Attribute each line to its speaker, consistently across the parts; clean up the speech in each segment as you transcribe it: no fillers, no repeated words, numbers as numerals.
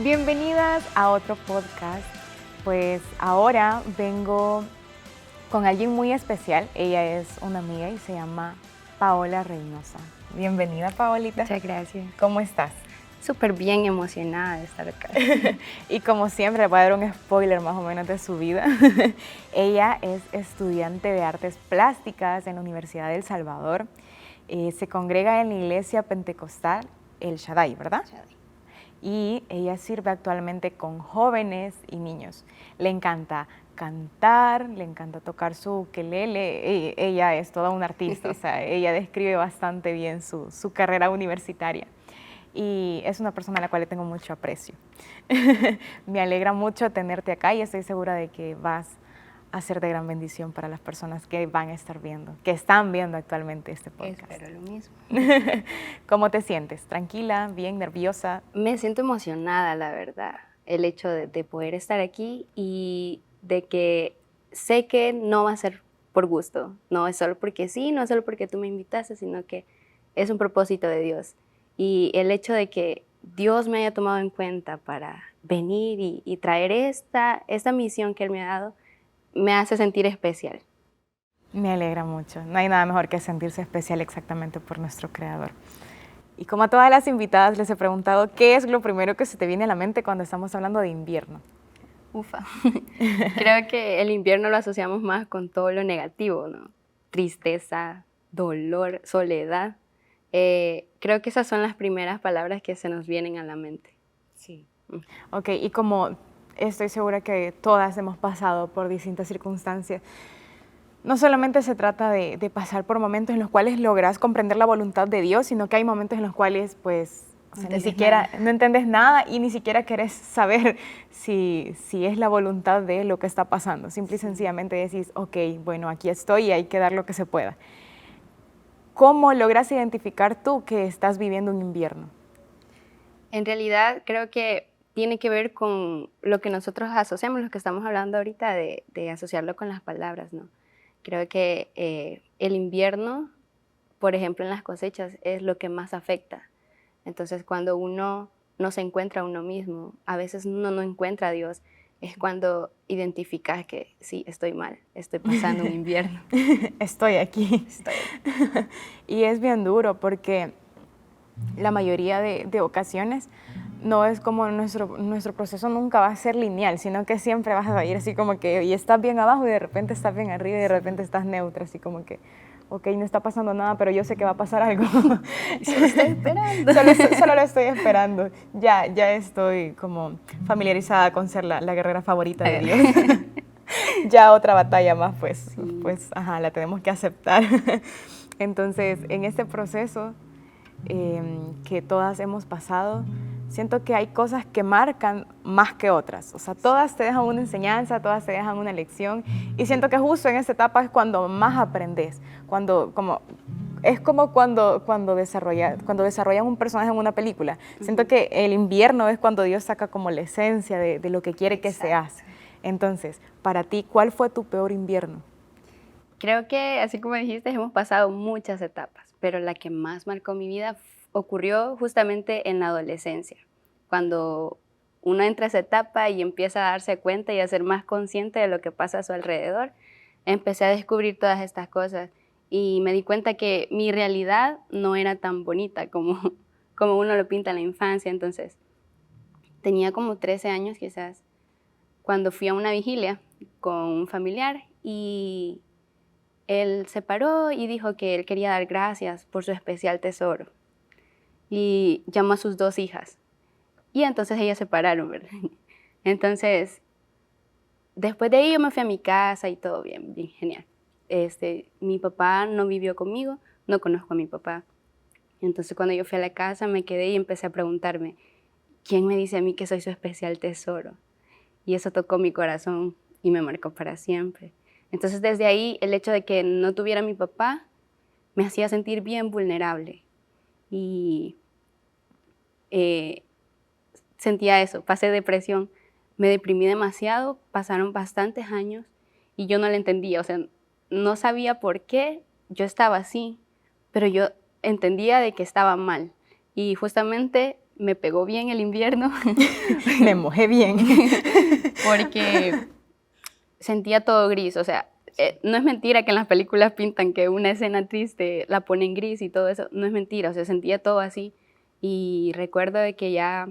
Speaker 1: Bienvenidas a otro podcast. Pues ahora vengo con alguien muy especial. Ella es una amiga y se llama Paola Reynosa. Bienvenida, Paolita.
Speaker 2: Muchas gracias.
Speaker 1: ¿Cómo estás?
Speaker 2: Súper bien, emocionada de estar acá.
Speaker 1: Y como siempre, le voy a dar un spoiler más o menos de su vida. Ella es estudiante de artes plásticas en la Universidad de El Salvador. Se congrega en la iglesia pentecostal El Shaddai, ¿verdad?
Speaker 2: Shaddai.
Speaker 1: Y ella sirve actualmente con jóvenes y niños. Le encanta cantar, le encanta tocar su ukelele. Ella es toda una artista, o sea, ella describe bastante bien su carrera universitaria. Y es una persona a la cual le tengo mucho aprecio. Me alegra mucho tenerte acá y estoy segura de que vas a ser de gran bendición para las personas que van a estar viendo, que están viendo actualmente este podcast.
Speaker 2: Espero lo mismo.
Speaker 1: ¿Cómo te sientes? ¿Tranquila? ¿Bien? ¿Nerviosa?
Speaker 2: Me siento emocionada, la verdad, el hecho de poder estar aquí y de que sé que no va a ser por gusto, no es solo porque sí, no es solo porque tú me invitaste, sino que es un propósito de Dios. Y el hecho de que Dios me haya tomado en cuenta para venir y traer esta misión que Él me ha dado, me hace sentir especial.
Speaker 1: Me alegra mucho. No hay nada mejor que sentirse especial exactamente por nuestro Creador. Y como a todas las invitadas les he preguntado, ¿qué es lo primero que se te viene a la mente cuando estamos hablando de invierno?
Speaker 2: Ufa. Creo que el invierno lo asociamos más con todo lo negativo, ¿no? Tristeza, dolor, soledad. Creo que esas son las primeras palabras que se nos vienen a la mente.
Speaker 1: Sí. Ok, y como estoy segura que todas hemos pasado por distintas circunstancias, no solamente se trata de pasar por momentos en los cuales logras comprender la voluntad de Dios, sino que hay momentos en los cuales pues ni siquiera no entiendes nada y ni siquiera querés saber si es la voluntad de lo que está pasando. Simple y sencillamente decís, ok, bueno, aquí estoy y hay que dar lo que se pueda. ¿Cómo logras identificar tú que estás viviendo un invierno?
Speaker 2: En realidad creo que tiene que ver con lo que nosotros asociamos, lo que estamos hablando ahorita de asociarlo con las palabras, ¿no? Creo que el invierno, por ejemplo, en las cosechas, es lo que más afecta. Entonces, cuando uno no se encuentra a uno mismo, a veces uno no encuentra a Dios, es cuando identificas que sí, estoy mal, estoy pasando un invierno.
Speaker 1: Estoy aquí. Y es bien duro porque la mayoría de ocasiones no es como nuestro proceso nunca va a ser lineal, sino que siempre vas a ir así como que y estás bien abajo y de repente estás bien arriba y de repente estás neutra, así como que ok, no está pasando nada, pero yo sé que va a pasar algo.
Speaker 2: Solo estoy esperando.
Speaker 1: Solo lo estoy esperando. Ya estoy como familiarizada con ser la guerrera favorita de Dios. Ya otra batalla más, pues,
Speaker 2: Sí.
Speaker 1: pues, ajá, la tenemos que aceptar. Entonces, en este proceso que todas hemos pasado, siento que hay cosas que marcan más que otras. O sea, todas te dejan una enseñanza, todas te dejan una lección. Y siento que justo en esta etapa es cuando más aprendes. Es como cuando desarrollan un personaje en una película. Siento que el invierno es cuando Dios saca como la esencia de lo que quiere que seas. Entonces, para ti, ¿cuál fue tu peor invierno?
Speaker 2: Creo que, así como dijiste, hemos pasado muchas etapas, pero la que más marcó mi vida ocurrió justamente en la adolescencia, cuando uno entra a esa etapa y empieza a darse cuenta y a ser más consciente de lo que pasa a su alrededor. Empecé a descubrir todas estas cosas y me di cuenta que mi realidad no era tan bonita como uno lo pinta en la infancia. Entonces, tenía como 13 años quizás, cuando fui a una vigilia con un familiar y él se paró y dijo que él quería dar gracias por su especial tesoro y llamó a sus 2 hijas y entonces ellas se pararon, ¿verdad? Entonces, después de ahí yo me fui a mi casa y todo bien, bien genial. Mi papá no vivió conmigo, no conozco a mi papá. Entonces cuando yo fui a la casa me quedé y empecé a preguntarme, ¿quién me dice a mí que soy su especial tesoro? Y eso tocó mi corazón y me marcó para siempre. Entonces desde ahí el hecho de que no tuviera a mi papá me hacía sentir bien vulnerable y sentía eso, pasé depresión, me deprimí demasiado, pasaron bastantes años y yo no lo entendía, o sea, no sabía por qué yo estaba así, pero yo entendía de que estaba mal y justamente me pegó bien el invierno.
Speaker 1: Me mojé bien.
Speaker 2: Porque sentía todo gris, o sea, no es mentira que en las películas pintan que una escena triste la ponen gris y todo eso, no es mentira, o sea, sentía todo así. Y recuerdo de que ya,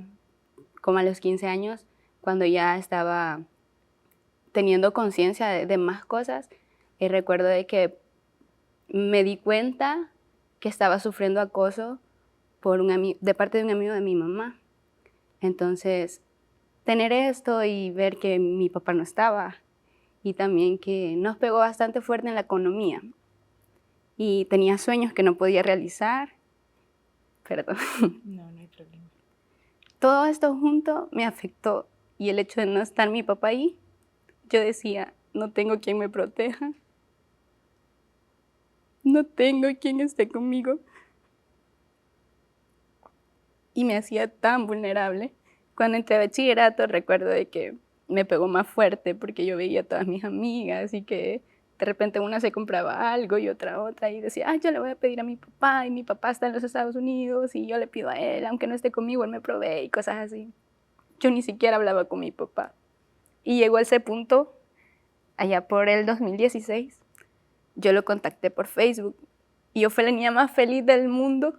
Speaker 2: como a los 15 años, cuando ya estaba teniendo conciencia de más cosas, recuerdo de que me di cuenta que estaba sufriendo acoso de parte de un amigo de mi mamá. Entonces, tener esto y ver que mi papá no estaba, y también que nos pegó bastante fuerte en la economía. Y tenía sueños que no podía realizar. Perdón.
Speaker 1: No, no hay problema.
Speaker 2: Todo esto junto me afectó. Y el hecho de no estar mi papá ahí, yo decía, no tengo quien me proteja. No tengo quien esté conmigo. Y me hacía tan vulnerable. Cuando entré a bachillerato, recuerdo de que me pegó más fuerte porque yo veía a todas mis amigas y que de repente una se compraba algo y otra y decía, yo le voy a pedir a mi papá y mi papá está en los Estados Unidos y yo le pido a él, aunque no esté conmigo, él me provee y cosas así. Yo ni siquiera hablaba con mi papá. Y llegó a ese punto, allá por el 2016, yo lo contacté por Facebook y yo fui la niña más feliz del mundo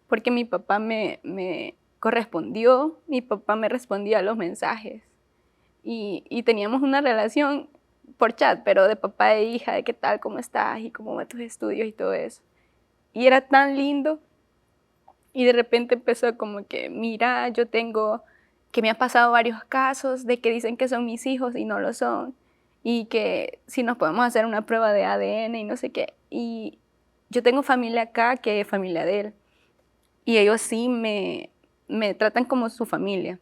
Speaker 2: porque mi papá me correspondió, mi papá me respondía a los mensajes. Y teníamos una relación por chat, pero de papá e hija, de qué tal, cómo estás y cómo van tus estudios y todo eso. Y era tan lindo. Y de repente empezó como que, mira, que me ha pasado varios casos de que dicen que son mis hijos y no lo son. Y que si nos podemos hacer una prueba de ADN y no sé qué. Y yo tengo familia acá que es familia de él. Y ellos sí me tratan como su familia.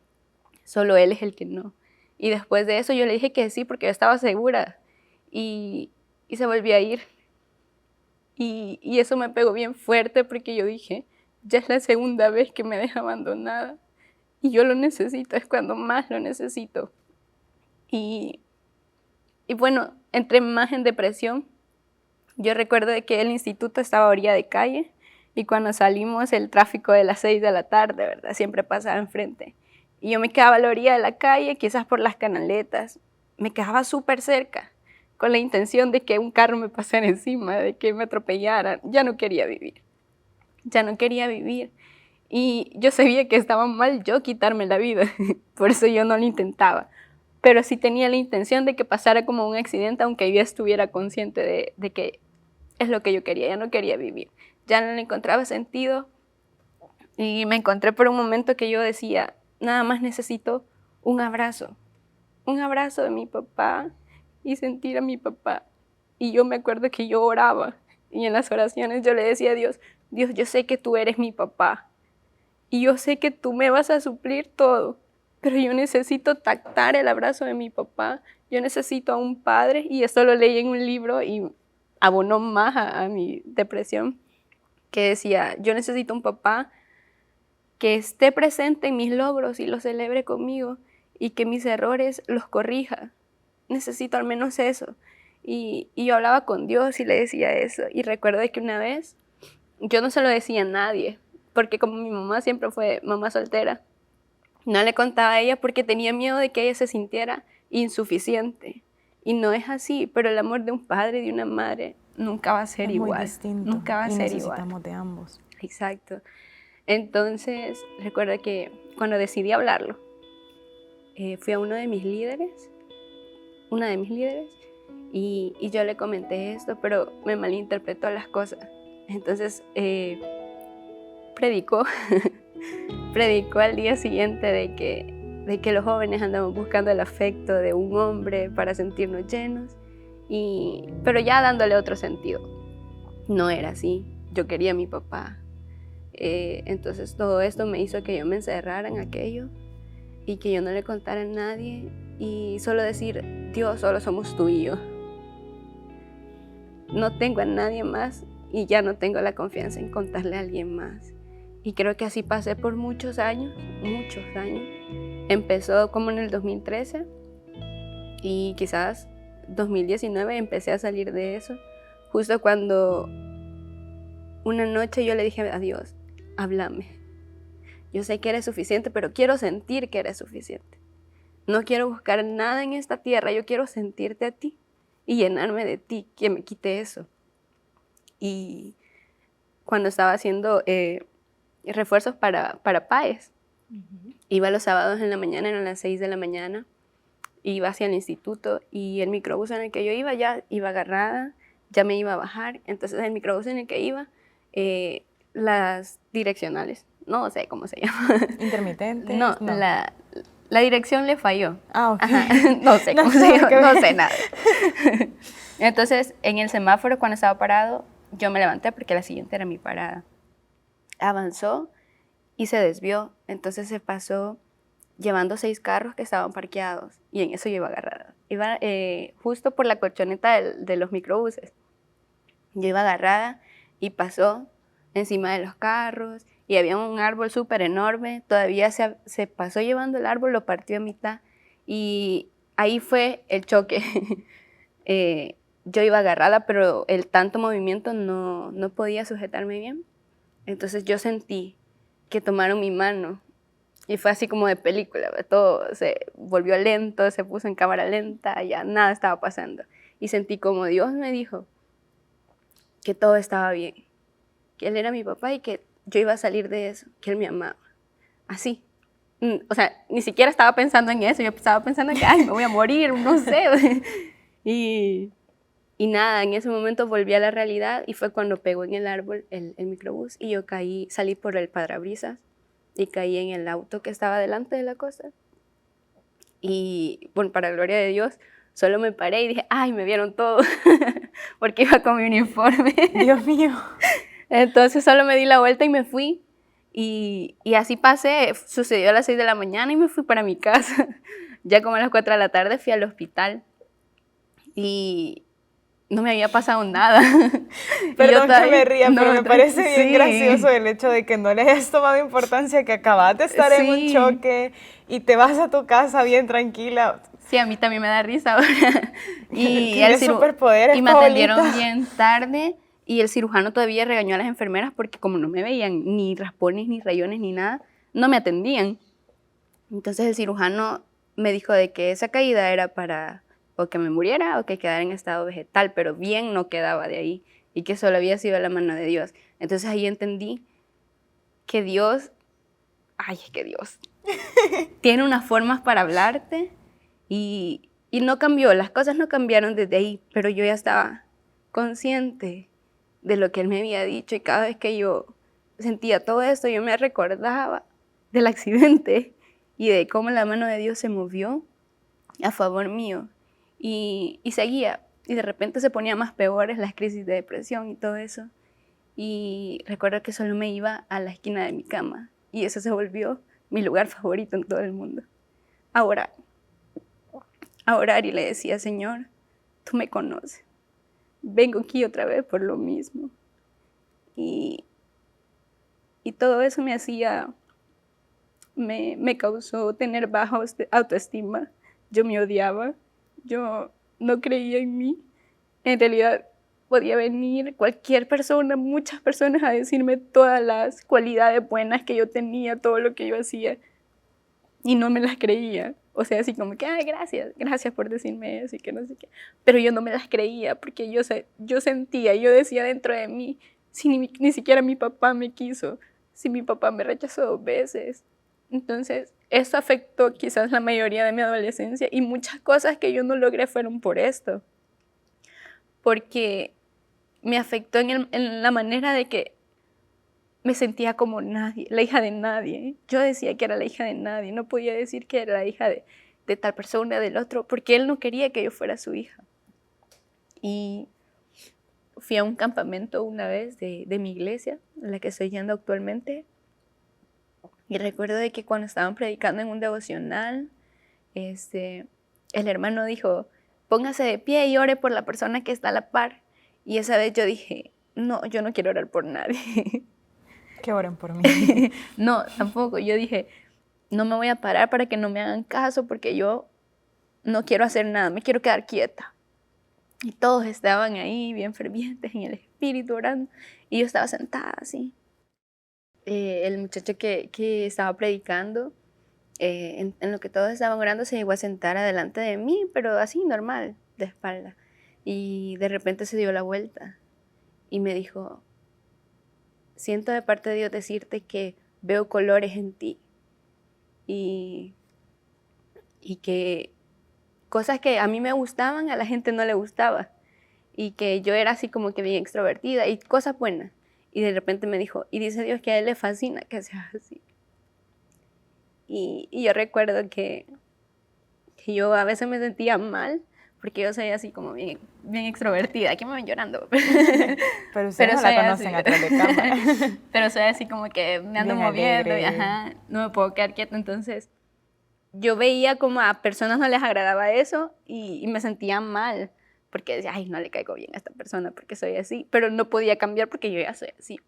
Speaker 2: Solo él es el que no. Y después de eso yo le dije que sí porque yo estaba segura. Y se volvió a ir. Y eso me pegó bien fuerte porque yo dije, ya es la segunda vez que me deja abandonada. Y yo lo necesito, es cuando más lo necesito. Y bueno, entré más en depresión. Yo recuerdo de que el instituto estaba a orilla de calle y cuando salimos el tráfico de las 6 de la tarde, ¿verdad? Siempre pasaba enfrente. Y yo me quedaba a la orilla de la calle, quizás por las canaletas. Me quedaba súper cerca, con la intención de que un carro me pasara encima, de que me atropellara. Ya no quería vivir. Ya no quería vivir. Y yo sabía que estaba mal yo quitarme la vida, por eso yo no lo intentaba. Pero sí tenía la intención de que pasara como un accidente, aunque yo estuviera consciente de que es lo que yo quería, ya no quería vivir. Ya no le encontraba sentido y me encontré por un momento que yo decía, nada más necesito un abrazo de mi papá y sentir a mi papá. Y yo me acuerdo que yo oraba y en las oraciones yo le decía a Dios, Dios, yo sé que tú eres mi papá y yo sé que tú me vas a suplir todo, pero yo necesito tactar el abrazo de mi papá, yo necesito a un padre, y esto lo leí en un libro y abonó más a mi depresión, que decía, yo necesito un papá que esté presente en mis logros y los celebre conmigo y que mis errores los corrija. Necesito al menos eso. Y yo hablaba con Dios y le decía eso. Y recuerdo que una vez, yo no se lo decía a nadie, porque como mi mamá siempre fue mamá soltera, no le contaba a ella porque tenía miedo de que ella se sintiera insuficiente. Y no es así, pero el amor de un padre y de una madre nunca va a ser igual.
Speaker 1: Muy distinto.
Speaker 2: Nunca va a ser igual.
Speaker 1: Necesitamos de ambos.
Speaker 2: Exacto. Entonces, recuerdo que cuando decidí hablarlo, fui a una de mis líderes, y yo le comenté esto, pero me malinterpretó las cosas. Entonces, predicó al día siguiente de que los jóvenes andamos buscando el afecto de un hombre para sentirnos llenos, pero ya dándole otro sentido. No era así, yo quería a mi papá. Entonces todo esto me hizo que yo me encerrara en aquello y que yo no le contara a nadie y solo decir, Dios, solo somos tú y yo. No tengo a nadie más y ya no tengo la confianza en contarle a alguien más. Y creo que así pasé por muchos años. Empezó como en el 2013 y quizás 2019 empecé a salir de eso, justo cuando una noche yo le dije a Dios, háblame. Yo sé que eres suficiente, pero quiero sentir que eres suficiente. No quiero buscar nada en esta tierra, yo quiero sentirte a ti y llenarme de ti, que me quite eso. Y cuando estaba haciendo refuerzos para PAES, iba los sábados en la mañana, eran las 6 de la mañana, iba hacia el instituto y el microbús en el que yo iba ya iba agarrada, ya me iba a bajar. Entonces el microbús en el que iba, las direccionales, no sé cómo se llama.
Speaker 1: ¿Intermitentes?
Speaker 2: No. La dirección le falló.
Speaker 1: Ah, ok.
Speaker 2: Ajá, no sé cómo se llama, no sé nada. Entonces, en el semáforo, cuando estaba parado, yo me levanté porque la siguiente era mi parada. Avanzó y se desvió. Entonces se pasó llevando 6 carros que estaban parqueados. Y en eso yo iba agarrada. Iba justo por la colchoneta de los microbuses. Yo iba agarrada y pasó encima de los carros. Y había un árbol súper enorme. Todavía se pasó llevando el árbol, lo partió a mitad. Y ahí fue el choque. Yo iba agarrada, pero el tanto movimiento no podía sujetarme bien. Entonces yo sentí que tomaron mi mano y fue así como de película, todo se volvió lento, se puso en cámara lenta, ya nada estaba pasando. Y sentí como Dios me dijo que todo estaba bien, que Él era mi papá y que yo iba a salir de eso, que Él me amaba. Así. O sea, ni siquiera estaba pensando en eso, yo estaba pensando que, ay, me voy a morir, no sé. Y nada, en ese momento volví a la realidad y fue cuando pegó en el árbol el microbús y yo salí por el parabrisas y caí en el auto que estaba delante de la cosa. Y bueno, para gloria de Dios, solo me paré y dije, ay, me vieron todo, porque iba con mi uniforme.
Speaker 1: Dios mío.
Speaker 2: Entonces solo me di la vuelta y me fui. Y así pasé, sucedió a las 6 de la mañana y me fui para mi casa. Ya como a las 4 de la tarde fui al hospital y no me había pasado nada.
Speaker 1: Perdón que me ría, pero me parece bien
Speaker 2: sí.
Speaker 1: gracioso el hecho de que no le hayas tomado importancia, que acabas de estar en un choque y te vas a tu casa bien tranquila.
Speaker 2: Sí, a mí también me da risa ahora. Y
Speaker 1: Tienes superpoderes,
Speaker 2: y me atendieron
Speaker 1: Paulita.
Speaker 2: bien tarde y el cirujano todavía regañó a las enfermeras porque como no me veían ni raspones, ni rayones, ni nada, no me atendían. Entonces el cirujano me dijo de que esa caída era para o que me muriera o que quedara en estado vegetal, pero bien no quedaba de ahí y que solo había sido la mano de Dios. Entonces ahí entendí que Dios, ay, es que Dios tiene unas formas para hablarte y no cambió, las cosas no cambiaron desde ahí, pero yo ya estaba consciente de lo que Él me había dicho y cada vez que yo sentía todo esto, yo me recordaba del accidente y de cómo la mano de Dios se movió a favor mío y seguía. Y de repente se ponía más peores las crisis de depresión y todo eso. Y recuerdo que solo me iba a la esquina de mi cama y eso se volvió mi lugar favorito en todo el mundo. A orar y le decía, Señor, tú me conoces. Vengo aquí otra vez por lo mismo. Y todo eso me hacía, me causó tener baja autoestima. Yo me odiaba, yo no creía en mí. En realidad podía venir cualquier persona, muchas personas a decirme todas las cualidades buenas que yo tenía, todo lo que yo hacía, y no me las creía. O sea, así como que, ay, gracias por decirme eso y que no sé qué. Pero yo no me las creía porque yo sentía, yo decía dentro de mí, si ni siquiera mi papá me quiso, si mi papá me rechazó 2 veces. Entonces, eso afectó quizás la mayoría de mi adolescencia y muchas cosas que yo no logré fueron por esto. Porque me afectó en la manera de que me sentía como nadie, la hija de nadie. Yo decía que era la hija de nadie, no podía decir que era la hija de tal persona, del otro, porque él no quería que yo fuera su hija. Y fui a un campamento una vez de mi iglesia, en la que estoy yendo actualmente, y recuerdo de que cuando estaban predicando en un devocional, el hermano dijo, póngase de pie y ore por la persona que está a la par. Y esa vez yo dije, no, yo no quiero orar por nadie.
Speaker 1: Que oren por mí.
Speaker 2: No, tampoco. Yo dije, no me voy a parar para que no me hagan caso porque yo no quiero hacer nada, me quiero quedar quieta. Y todos estaban ahí bien fervientes en el espíritu orando y yo estaba sentada así. el muchacho que estaba predicando, en lo que todos estaban orando, se llegó a sentar adelante de mí, pero así normal, de espalda. Y de repente se dio la vuelta y me dijo, siento de parte de Dios decirte que veo colores en ti y que cosas que a mí me gustaban, a la gente no le gustaba y que yo era así como que bien extrovertida y cosas buenas. Y de repente me dijo, y dice Dios que a él le fascina que seas así. Y yo recuerdo que yo a veces me sentía mal porque yo soy así como bien, bien extrovertida. Aquí me ven llorando.
Speaker 1: Pero ustedes no la conocen atrás de cámara.
Speaker 2: Pero soy así como que me ando
Speaker 1: Bien
Speaker 2: moviendo y
Speaker 1: alegre.
Speaker 2: ajá, no me puedo quedar quieta. Entonces yo veía como a personas no les agradaba eso y me sentía mal porque decía, ay, no le caigo bien a esta persona porque soy así. Pero no podía cambiar porque yo ya soy así.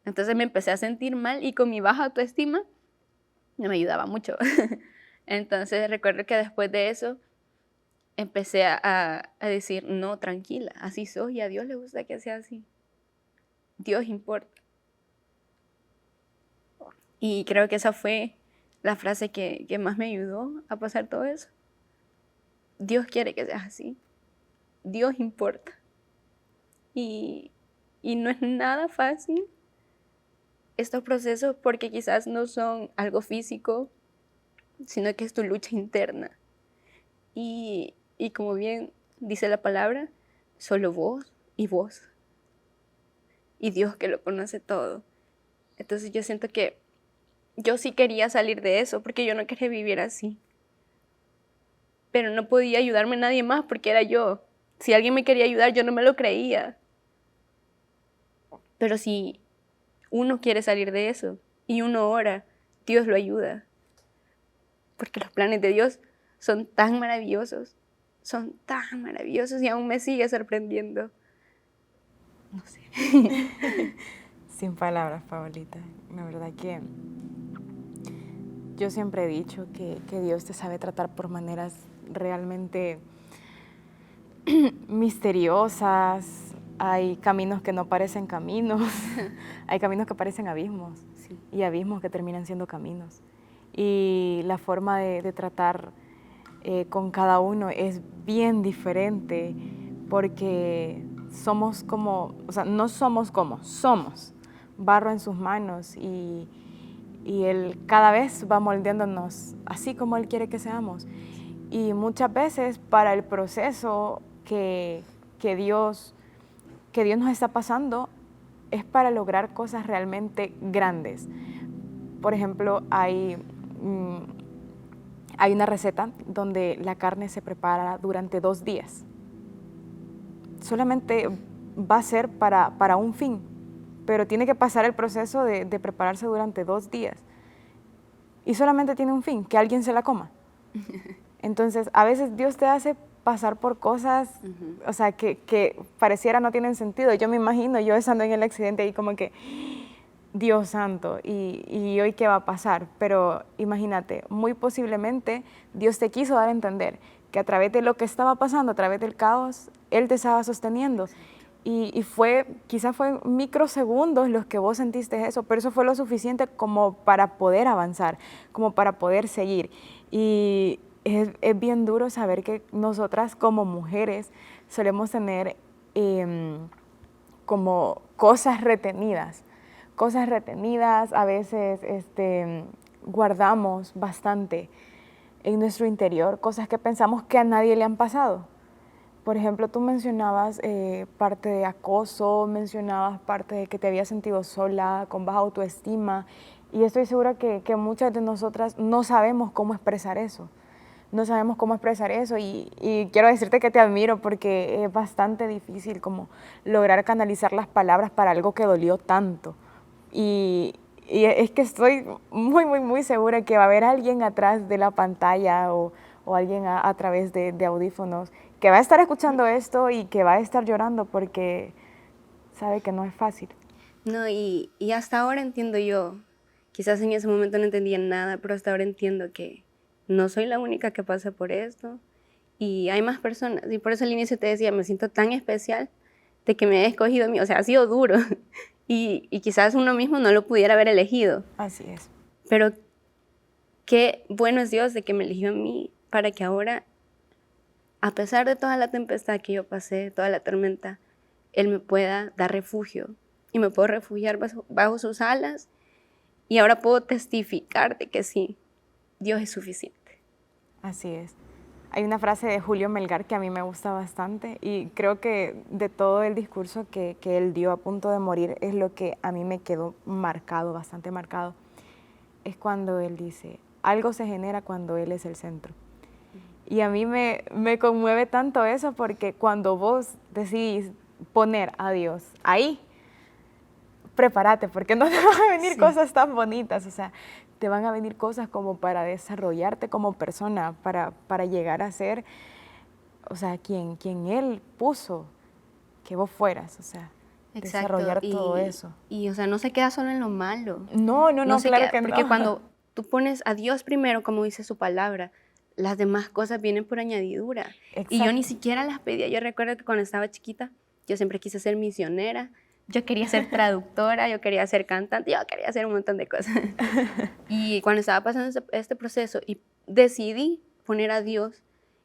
Speaker 2: Entonces me empecé a sentir mal y con mi baja autoestima no me ayudaba mucho. Entonces recuerdo que después de eso empecé a decir, no, tranquila, así soy y a Dios le gusta que sea así. Dios importa. Y creo que esa fue la frase que más me ayudó a pasar todo eso. Dios quiere que seas así. Dios importa. Y no es nada fácil estos procesos porque quizás no son algo físico, sino que es tu lucha interna. Y como bien dice la palabra, solo vos y vos. Y Dios que lo conoce todo. Entonces yo siento que yo sí quería salir de eso porque yo no quería vivir así. Pero no podía ayudarme nadie más porque era yo. Si alguien me quería ayudar, yo no me lo creía. Pero si uno quiere salir de eso y uno ora, Dios lo ayuda. Porque los planes de Dios son tan maravillosos. Son tan maravillosos y aún me sigue sorprendiendo. No sé.
Speaker 1: Sin palabras, Paolita. La verdad que yo siempre he dicho que Dios te sabe tratar por maneras realmente misteriosas. Hay caminos que no parecen caminos, hay caminos que parecen abismos,
Speaker 2: Sí.
Speaker 1: y abismos que terminan siendo caminos. Y la forma de tratar con cada uno es bien diferente porque somos como, o sea, no somos como, somos barro en sus manos y Él cada vez va moldeándonos así como Él quiere que seamos. Y muchas veces para el proceso que Dios nos está pasando es para lograr cosas realmente grandes. Por ejemplo, hay una receta donde la carne se prepara durante 2 días. Solamente va a ser para un fin, pero tiene que pasar el proceso de prepararse durante 2 días. Y solamente tiene un fin, que alguien se la coma. Entonces, a veces Dios te hace pasar por cosas, o sea, que pareciera no tienen sentido. Yo me imagino, yo estando en el accidente ahí como que, Dios santo, ¿y hoy qué va a pasar? Pero imagínate, muy posiblemente Dios te quiso dar a entender que a través de lo que estaba pasando, a través del caos, Él te estaba sosteniendo. Y quizás fue microsegundos los que vos sentiste eso, pero eso fue lo suficiente como para poder avanzar, como para poder seguir. Y es bien duro saber que nosotras como mujeres solemos tener como cosas retenidas, a veces guardamos bastante en nuestro interior, cosas que pensamos que a nadie le han pasado. Por ejemplo, tú mencionabas parte de acoso, mencionabas parte de que te habías sentido sola, con baja autoestima, y estoy segura que muchas de nosotras no sabemos cómo expresar eso. No sabemos cómo expresar eso y quiero decirte que te admiro porque es bastante difícil como lograr canalizar las palabras para algo que dolió tanto. Y es que estoy muy segura que va a haber alguien atrás de la pantalla o alguien a través de audífonos que va a estar escuchando esto y que va a estar llorando porque sabe que no es fácil.
Speaker 2: No, y hasta ahora entiendo yo, quizás en ese momento no entendía nada, pero hasta ahora entiendo que no soy la única que pasa por esto y hay más personas. Y por eso al inicio te decía, me siento tan especial de que me he escogido a mí, o sea, ha sido duro y quizás uno mismo no lo pudiera haber elegido.
Speaker 1: Así es.
Speaker 2: Pero qué bueno es Dios de que me eligió a mí para que ahora, a pesar de toda la tempestad que yo pasé, toda la tormenta, Él me pueda dar refugio y me puedo refugiar bajo sus alas y ahora puedo testificar de que sí, Dios es suficiente.
Speaker 1: Así es. Hay una frase de Julio Melgar que a mí me gusta bastante y creo que de todo el discurso que él dio a punto de morir es lo que a mí me quedó marcado, bastante marcado. Es cuando él dice, algo se genera cuando Él es el centro. Y a mí me conmueve tanto eso porque cuando vos decidís poner a Dios ahí, prepárate porque no te van a venir cosas tan bonitas, o sea, te van a venir cosas como para desarrollarte como persona, para llegar a ser, o sea, quien Él puso que vos fueras, o sea, desarrollar todo eso.
Speaker 2: Y, o sea, no se queda solo en lo malo.
Speaker 1: No, claro que no.
Speaker 2: Porque cuando tú pones a Dios primero, como dice su palabra, las demás cosas vienen por añadidura. Exacto. Y yo ni siquiera las pedía. Yo recuerdo que cuando estaba chiquita, yo siempre quise ser misionera, yo quería ser traductora, yo quería ser cantante, yo quería hacer un montón de cosas. Y cuando estaba pasando este proceso y decidí poner a Dios,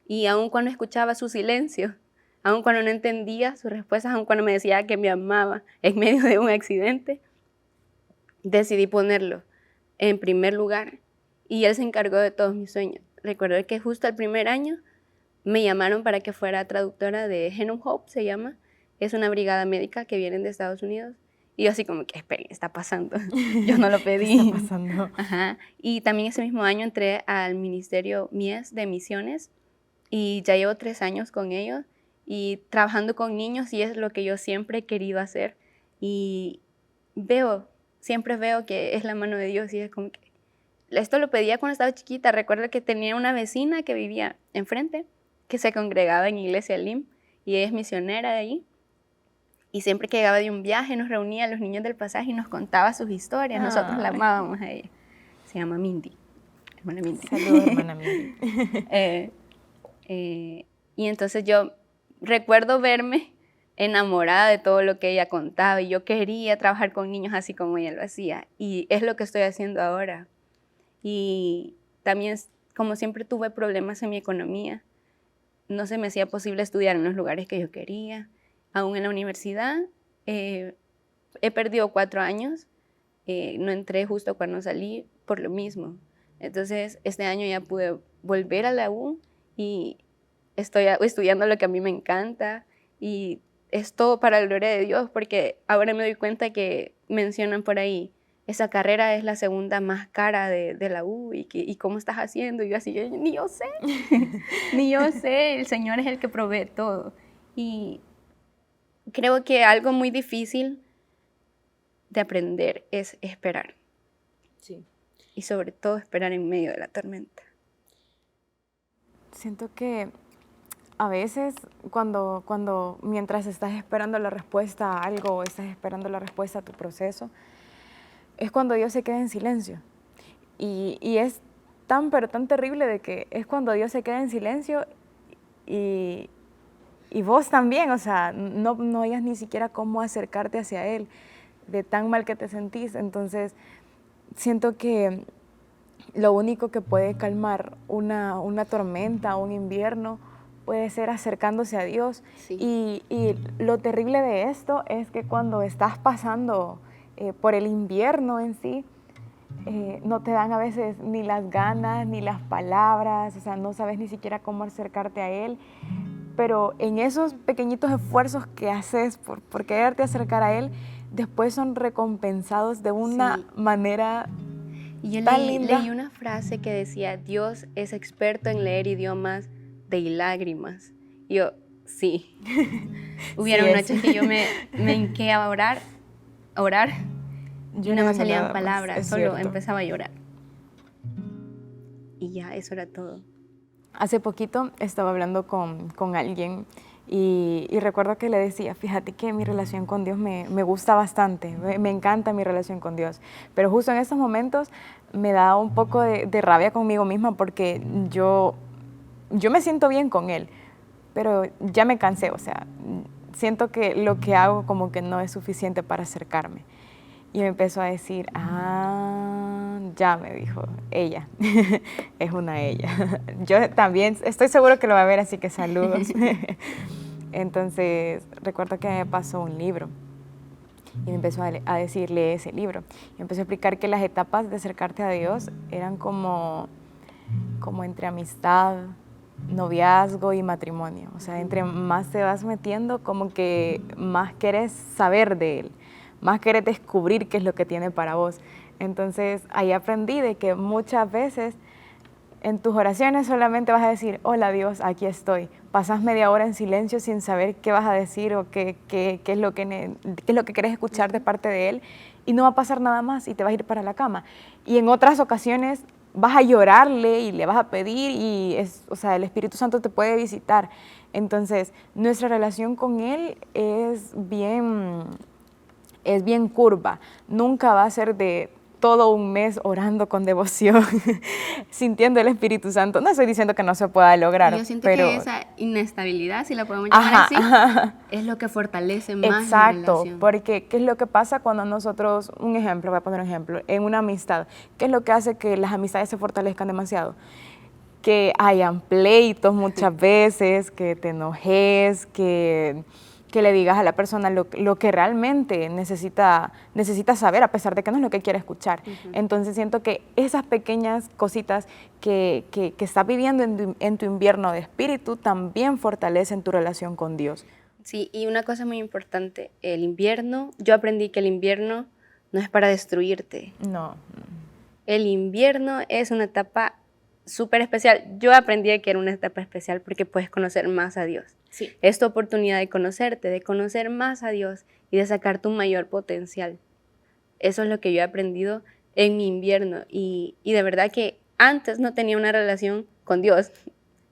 Speaker 2: y aun cuando escuchaba su silencio, aun cuando no entendía sus respuestas, aun cuando me decía que me amaba en medio de un accidente, decidí ponerlo en primer lugar y Él se encargó de todos mis sueños. Recuerdo que justo el primer año me llamaron para que fuera traductora de Genome Hope, se llama. Es una brigada médica que vienen de Estados Unidos. Y yo así como que, esperen, está pasando. Yo no lo pedí.
Speaker 1: ¿Qué está pasando?
Speaker 2: Ajá. Y también ese mismo año entré al Ministerio Mies de Misiones y ya llevo 3 años con ellos y trabajando con niños y es lo que yo siempre he querido hacer. Y siempre veo que es la mano de Dios y es como que esto lo pedía cuando estaba chiquita. Recuerdo que tenía una vecina que vivía enfrente, que se congregaba en Iglesia LIM y ella es misionera de ahí. Y siempre que llegaba de un viaje nos reunía a los niños del pasaje y nos contaba sus historias. Nosotros la amábamos a ella. Se llama Mindy, hermana Mindy.
Speaker 1: Saludos, hermana Mindy.
Speaker 2: Y entonces yo recuerdo verme enamorada de todo lo que ella contaba y yo quería trabajar con niños así como ella lo hacía. Y es lo que estoy haciendo ahora. Y también, como siempre tuve problemas en mi economía, no se me hacía posible estudiar en los lugares que yo quería. Aún en la universidad he perdido 4 años, no entré justo cuando salí por lo mismo. Entonces este año ya pude volver a la U y estoy estudiando lo que a mí me encanta y es todo para la gloria de Dios porque ahora me doy cuenta que mencionan por ahí, esa carrera es la segunda más cara de la U y ¿cómo estás haciendo? Y yo así, ni yo sé, ni yo sé, el Señor es el que provee todo. Y creo que algo muy difícil de aprender es esperar.
Speaker 1: Sí.
Speaker 2: Y sobre todo esperar en medio de la tormenta.
Speaker 1: Siento que a veces mientras estás esperando la respuesta a algo o estás esperando la respuesta a tu proceso, es cuando Dios se queda en silencio. Y es pero tan terrible de que es cuando Dios se queda en silencio y vos también, o sea, no hayas ni siquiera cómo acercarte hacia Él, de tan mal que te sentís. Entonces, siento que lo único que puede calmar una tormenta, un invierno, puede ser acercándose a Dios. Sí. Y lo terrible de esto es que cuando estás pasando por el invierno en sí, no te dan a veces ni las ganas, ni las palabras, o sea, no sabes ni siquiera cómo acercarte a Él. Pero en esos pequeñitos esfuerzos que haces por quererte acercar a Él, después son recompensados de una manera tan linda.
Speaker 2: Leí una frase que decía, Dios es experto en leer idiomas de lágrimas. Y yo, sí. Hubieron noches que yo me hinqué a orar, y no me salían palabras, solo empezaba a llorar. Y ya, eso era todo.
Speaker 1: Hace poquito estaba hablando con alguien y recuerdo que le decía, fíjate que mi relación con Dios me gusta bastante, me encanta mi relación con Dios, pero justo en estos momentos me da un poco de rabia conmigo misma porque yo me siento bien con Él, pero ya me cansé, o sea, siento que lo que hago como que no es suficiente para acercarme. Y me empezó a decir, ya me dijo, ella, es una ella. Yo también estoy seguro que lo va a ver, así que saludos. Entonces, recuerdo que me pasó un libro y me empezó a decirle ese libro. Y empezó a explicar que las etapas de acercarte a Dios eran como entre amistad, noviazgo y matrimonio. O sea, entre más te vas metiendo, como que más quieres saber de Él, más quieres descubrir qué es lo que tiene para vos. Entonces, ahí aprendí de que muchas veces en tus oraciones solamente vas a decir, hola Dios, aquí estoy. Pasas media hora en silencio sin saber qué vas a decir o qué es lo que quieres escuchar de parte de Él, y no va a pasar nada más y te vas a ir para la cama. Y en otras ocasiones vas a llorarle y le vas a pedir y el Espíritu Santo te puede visitar. Entonces, nuestra relación con Él es bien curva. Nunca va a ser de todo un mes orando con devoción, sintiendo el Espíritu Santo. No estoy diciendo que no se pueda lograr,
Speaker 2: yo siento
Speaker 1: pero
Speaker 2: que esa inestabilidad, si la podemos llamar así, es lo que fortalece más la relación.
Speaker 1: Porque ¿qué es lo que pasa cuando nosotros, un ejemplo, voy a poner un ejemplo, en una amistad? ¿Qué es lo que hace que las amistades se fortalezcan demasiado? Que hayan pleitos muchas veces, que te enojes, que le digas a la persona lo que realmente necesita saber, a pesar de que no es lo que quiere escuchar. Entonces siento que esas pequeñas cositas que estás viviendo en tu invierno de espíritu también fortalecen tu relación con Dios.
Speaker 2: Sí, y una cosa muy importante, el invierno, yo aprendí que el invierno no es para destruirte.
Speaker 1: No.
Speaker 2: El invierno es una etapa súper especial. Yo aprendí que era una etapa especial porque puedes conocer más a Dios.
Speaker 1: Sí.
Speaker 2: Es tu oportunidad de conocerte, de conocer más a Dios y de sacar tu mayor potencial. Eso es lo que yo he aprendido en mi invierno. Y de verdad que antes no tenía una relación con Dios.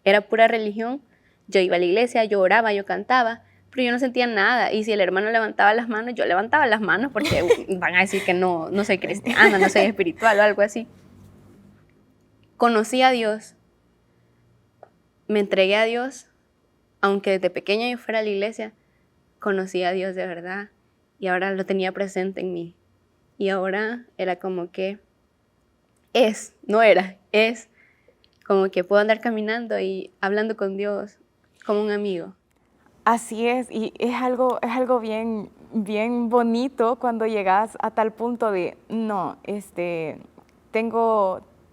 Speaker 2: Era pura religión. Yo iba a la iglesia, yo oraba, yo cantaba, pero yo no sentía nada. Y si el hermano levantaba las manos, yo levantaba las manos porque van a decir que no soy cristiana, no soy espiritual o algo así. Conocí a Dios, me entregué a Dios, aunque desde pequeña yo fuera a la iglesia, conocí a Dios de verdad y ahora lo tenía presente en mí. Y ahora era como que es como que puedo andar caminando y hablando con Dios como un amigo.
Speaker 1: Así es, y es algo bien bonito cuando llegas a tal punto de, no,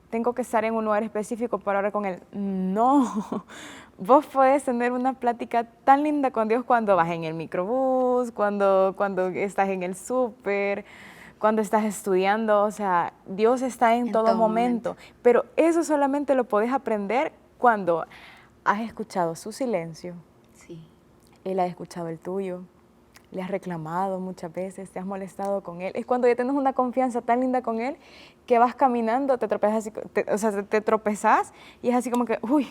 Speaker 1: tengo que estar en un lugar específico para hablar con Él. No, vos podés tener una plática tan linda con Dios cuando vas en el microbús, cuando estás en el súper, cuando estás estudiando. O sea, Dios está en todo momento, pero eso solamente lo podés aprender cuando has escuchado su silencio.
Speaker 2: Sí.
Speaker 1: Él ha escuchado el tuyo, le has reclamado muchas veces, te has molestado con Él. Es cuando ya tienes una confianza tan linda con Él que vas caminando, te tropezás y es así como que, uy,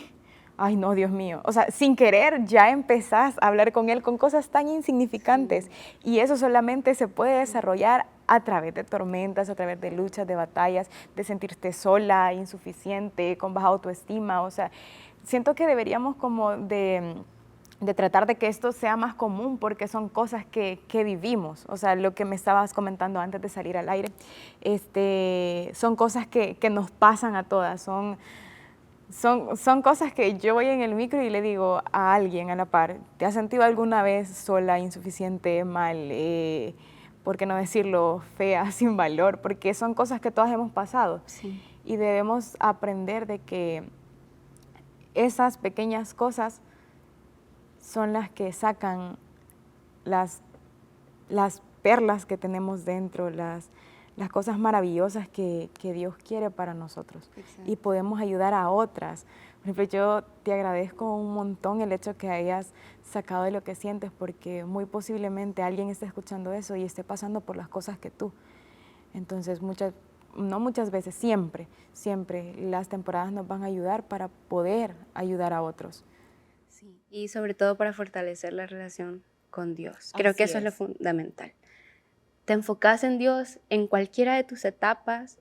Speaker 1: ay no, Dios mío. O sea, sin querer ya empezás a hablar con Él con cosas tan insignificantes. Sí. Y eso solamente se puede desarrollar a través de tormentas, a través de luchas, de batallas, de sentirte sola, insuficiente, con baja autoestima. O sea, siento que deberíamos como de tratar de que esto sea más común, porque son cosas que vivimos. O sea, lo que me estabas comentando antes de salir al aire, son cosas que nos pasan a todas, son cosas que yo voy en el micro y le digo a alguien a la par, ¿te has sentido alguna vez sola, insuficiente, mal, por qué no decirlo, fea, sin valor? Porque son cosas que todas hemos pasado.
Speaker 2: Sí.
Speaker 1: Y debemos aprender de que esas pequeñas cosas son las que sacan las perlas que tenemos dentro, las cosas maravillosas que Dios quiere para nosotros. Exacto. Y podemos ayudar a otras. Por ejemplo, yo te agradezco un montón el hecho que hayas sacado de lo que sientes, porque muy posiblemente alguien esté escuchando eso y esté pasando por las cosas que tú. Entonces, no muchas veces, siempre las temporadas nos van a ayudar para poder ayudar a otros.
Speaker 2: Sí, y sobre todo para fortalecer la relación con Dios. Creo que eso es lo fundamental. Te enfocas en Dios en cualquiera de tus etapas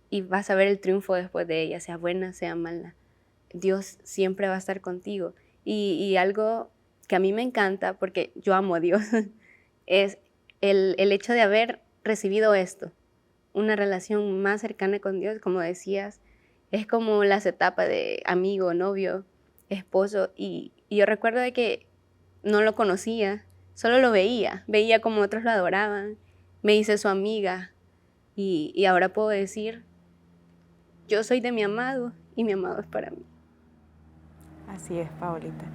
Speaker 2: y vas a ver el triunfo después de ella, sea buena, sea mala. Dios siempre va a estar contigo. Y algo que a mí me encanta, porque yo amo a Dios, es el hecho de haber recibido esto, una relación más cercana con Dios, como decías, es como las etapas de amigo, novio, esposo, y yo recuerdo de que no lo conocía, solo lo veía como otros lo adoraban, me hice su amiga, y ahora puedo decir, yo soy de mi amado, y mi amado es para mí.
Speaker 1: Así es, Paulita.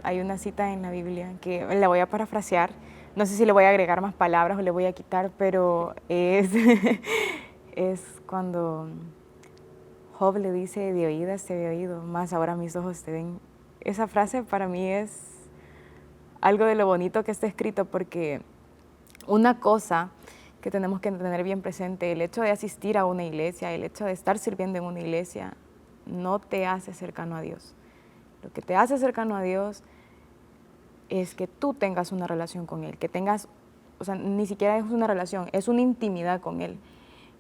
Speaker 1: Hay una cita en la Biblia que la voy a parafrasear. No sé si le voy a agregar más palabras o le voy a quitar, pero es cuando Job le dice, de oídas te había oído, más ahora mis ojos te ven. Esa frase para mí es algo de lo bonito que está escrito, porque una cosa que tenemos que tener bien presente, el hecho de asistir a una iglesia, el hecho de estar sirviendo en una iglesia, no te hace cercano a Dios. Lo que te hace cercano a Dios es que tú tengas una relación con Él, que tengas, o sea, ni siquiera es una relación, es una intimidad con Él.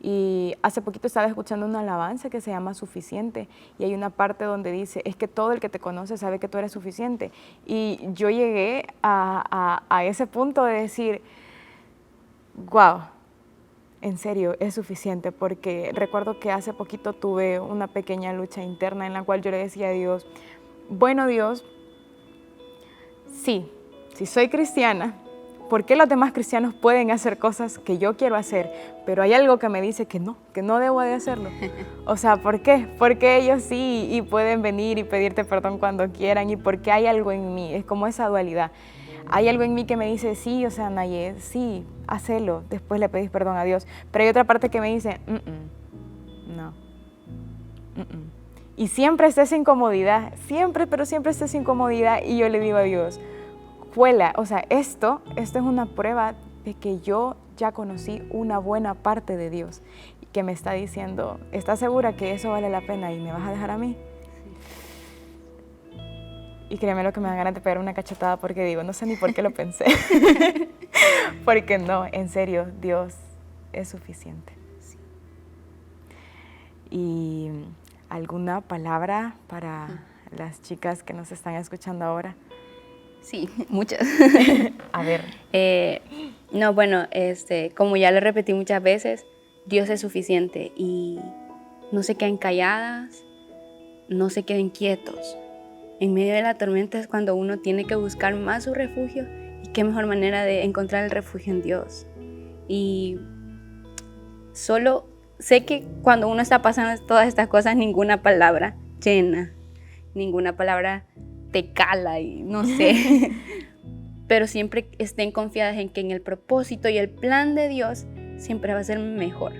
Speaker 1: Y hace poquito estaba escuchando una alabanza que se llama Suficiente, y hay una parte donde dice, es que todo el que te conoce sabe que tú eres suficiente. Y yo llegué a ese punto de decir, wow, en serio, es suficiente, porque recuerdo que hace poquito tuve una pequeña lucha interna en la cual yo le decía a Dios, bueno Dios, sí soy cristiana, ¿por qué los demás cristianos pueden hacer cosas que yo quiero hacer? Pero hay algo que me dice que no debo de hacerlo. O sea, ¿por qué? Porque ellos sí y pueden venir y pedirte perdón cuando quieran, y porque hay algo en mí, es como esa dualidad. Hay algo en mí que me dice, sí, o sea, Nayé, sí, hacelo, después le pedís perdón a Dios. Pero hay otra parte que me dice, no. Y siempre está esa incomodidad, pero siempre está esa incomodidad, y yo le digo a Dios, o sea, esto es una prueba de que yo ya conocí una buena parte de Dios, y que me está diciendo, ¿estás segura que eso vale la pena y me vas a dejar a mí? Y créeme lo que me da ganas de pegar una cachetada, porque digo, no sé ni por qué lo pensé. Porque no, en serio, Dios es suficiente. Sí. ¿Y alguna palabra para las chicas que nos están escuchando ahora?
Speaker 2: Sí, muchas.
Speaker 1: A ver.
Speaker 2: No, bueno, como ya lo repetí muchas veces, Dios es suficiente, y no se queden calladas, no se queden quietos. En medio de la tormenta es cuando uno tiene que buscar más su refugio, y qué mejor manera de encontrar el refugio en Dios. Y solo sé que cuando uno está pasando todas estas cosas, ninguna palabra llena, ninguna palabra te cala, y no sé, pero siempre estén confiadas en que en el propósito y el plan de Dios siempre va a ser mejor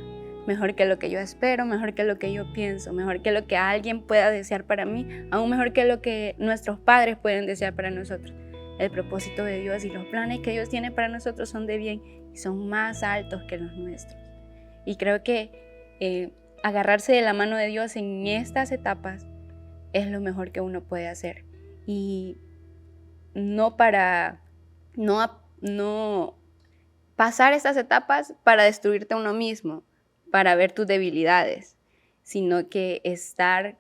Speaker 2: que lo que yo espero, mejor que lo que yo pienso, mejor que lo que alguien pueda desear para mí, aún mejor que lo que nuestros padres pueden desear para nosotros. El propósito de Dios y los planes que Dios tiene para nosotros son de bien y son más altos que los nuestros. Y creo que agarrarse de la mano de Dios en estas etapas es lo mejor que uno puede hacer. Y no pasar estas etapas para destruirte a uno mismo, para ver tus debilidades, sino que estar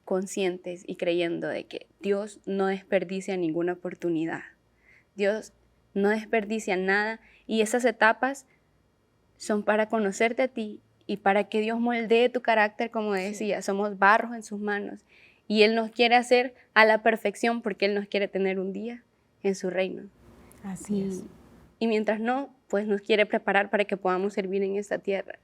Speaker 2: conscientes y creyendo de que Dios no desperdicia ninguna oportunidad. Dios no desperdicia nada, y esas etapas son para conocerte a ti y para que Dios moldee tu carácter, como decía, somos barros en sus manos, y Él nos quiere hacer a la perfección, porque Él nos quiere tener un día en su reino.
Speaker 1: Así es.
Speaker 2: Y mientras no, pues nos quiere preparar para que podamos servir en esta tierra.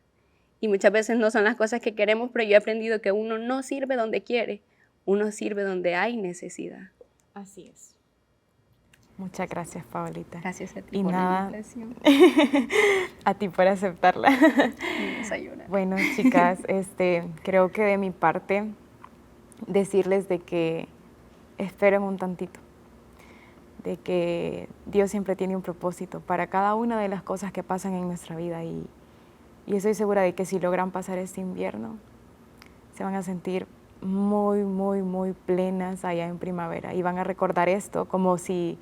Speaker 2: Y muchas veces no son las cosas que queremos, pero yo he aprendido que uno no sirve donde quiere, uno sirve donde hay necesidad.
Speaker 1: Así es. Muchas gracias, Paulita.
Speaker 2: Gracias a ti
Speaker 1: y
Speaker 2: por
Speaker 1: nada,
Speaker 2: la invitación.
Speaker 1: A ti por aceptarla.
Speaker 2: Vamos a llorar.
Speaker 1: Bueno, chicas, creo que de mi parte decirles de que esperen un tantito, de que Dios siempre tiene un propósito para cada una de las cosas que pasan en nuestra vida, y estoy segura de que si logran pasar este invierno, se van a sentir muy, muy, muy plenas allá en primavera, y van a recordar esto como si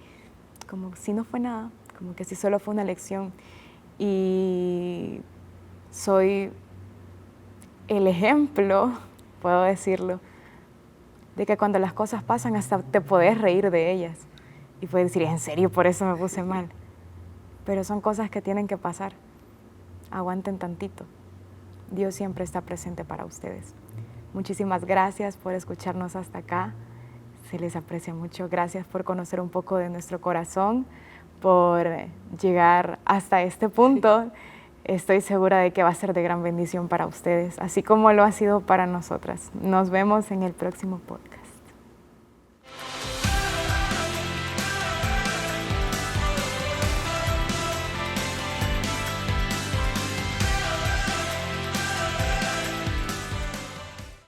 Speaker 1: no fue nada, como que si solo fue una lección. Y soy el ejemplo, puedo decirlo, de que cuando las cosas pasan hasta te podés reír de ellas. Y puede decir, ¿en serio por eso me puse mal? Pero son cosas que tienen que pasar. Aguanten tantito. Dios siempre está presente para ustedes. Muchísimas gracias por escucharnos hasta acá. Se les aprecia mucho. Gracias por conocer un poco de nuestro corazón, por llegar hasta este punto. Estoy segura de que va a ser de gran bendición para ustedes, así como lo ha sido para nosotras. Nos vemos en el próximo podcast.